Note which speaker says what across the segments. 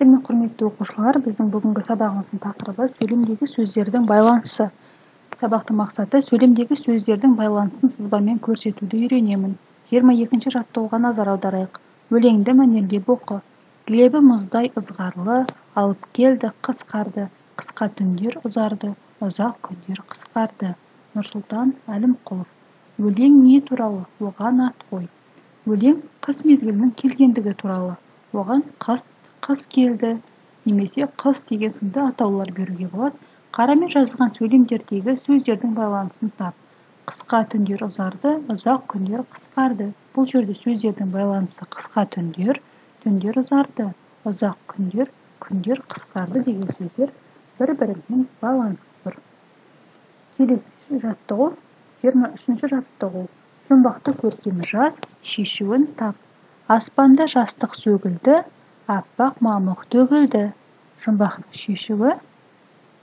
Speaker 1: Және құрметті оқушылар, біздің бүгінгі сабағымыздың тақырыбы сөйлемдегі сөздердің байланысы. Сабақтың мақсаты сөйлемдегі сөздердің байланысын сызбамен көрсетуді үйренемін. 22-ші жаттығуға назар аударайық. Өлеңді мәнерлеп оқы. Глебі мұздай ызғарлы, алып келді қысқарды, қысқа түндер ұзарды, ұзақ күндер қысқарды. Нұрсұлтан Әлімқұлов. Өлең не туралы? Оған ат қой. Өлең қыс мезгілінің келгендігі туралы. Оған қыс келді, немесе қыс деген сынды атаулар беруге болады. Қарамен жазылған сөйлемдердегі сөздердің байланысын тап. Қысқа түндер ұзарды, ұзақ күндер қысқарды. Бұл жерде сөздердің байланысы қысқа түндер ұзарды, ұзақ күндер қысқарды деген сөздер бір-бірімен байланысып тұр. Келесі жаттығу, 23-ші жаттығу. Жұмбақты көркем жаз, шешуін тап. Аспанда жастық сөгілді, аппақ мамық төгілді. Жұмбақтың шешуі,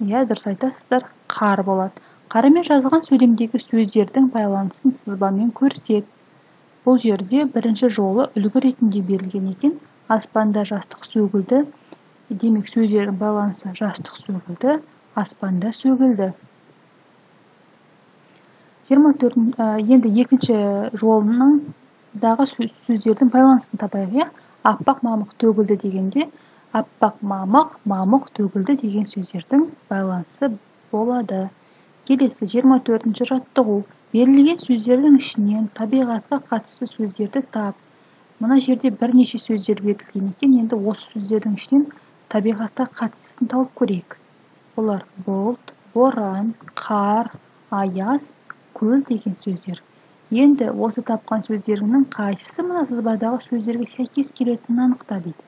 Speaker 1: дұрыс айтасыздар, қар болады. Қарамен жазылған сөйлемдегі сөздердің байланысын сызбамен көрсет. Бұл жерде бірінші жолы үлгі ретінде берілген екен. Аспанда жастық сөгілді. Демек сөздердің байланысы жастық сөгілді, аспанда сөгілді. Енді екінші жолындағы сөздердің байланысын табайық. Аппақ мамық төгілді дегенде, аппақ мамық төгілді деген сөздердің байланысы болады. Келесі 24-ші жаттығу. Берілген сөздердің ішінен табиғатқа қатысты сөздерді тап. Мына жерде бірнеше сөздер берілген екен. Енді осы сөздердің ішінен табиғатқа қатыстысын тауып көрейік. Олар бұлт, боран, қар, аяз, көл деген сөздер. Енді осы тапқан сөздерінің қайсысы мына сызбадағы сөздерге сәйкес келетінін анықта дейді.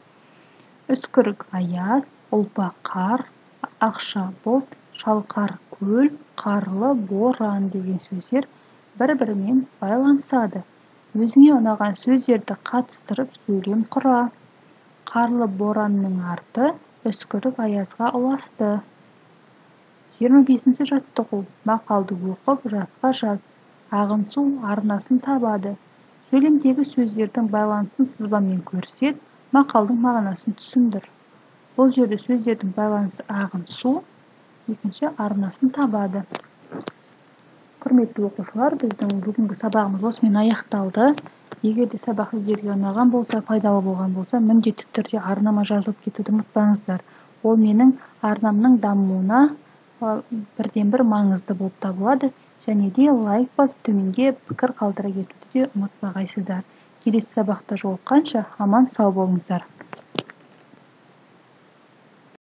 Speaker 1: Үскірік аяз, ұлпа қар, ақша бұлт, шалқар көл, қарлы боран деген сөздер бір-бірімен байланысады. Өзіңе ұнаған сөздерді қатыстырып сөйлем құра. Қарлы боранның арты үскірік аязға ұласты. 25-ші жаттығу. Мақалды оқып, жатқа жаз. Ағын су арнасын табады. Сөйлемдегі сөздердің байланысын сызбамен көрсет, мақалдың мағынасын түсіндір. Бұл жерде сөздердің байланысы ағын су, екінші арнасын табады. Құрметті оқушылар, біздің бүгінгі сабағымыз осымен аяқталды. Егер де сабақ сіздерге ұнаған болса, пайдалы болған болса, міндетті түрде арнама жазылып кетуді ұмытпаңыздар. Ол менің арнамның дамуына бірден-бір маңызды болып табылады. Және де лайк басып төменге пікір қалдыра кетуді де ұмытпағайсыздар. Келесі сабақта жолыққанша аман сау болыңыздар.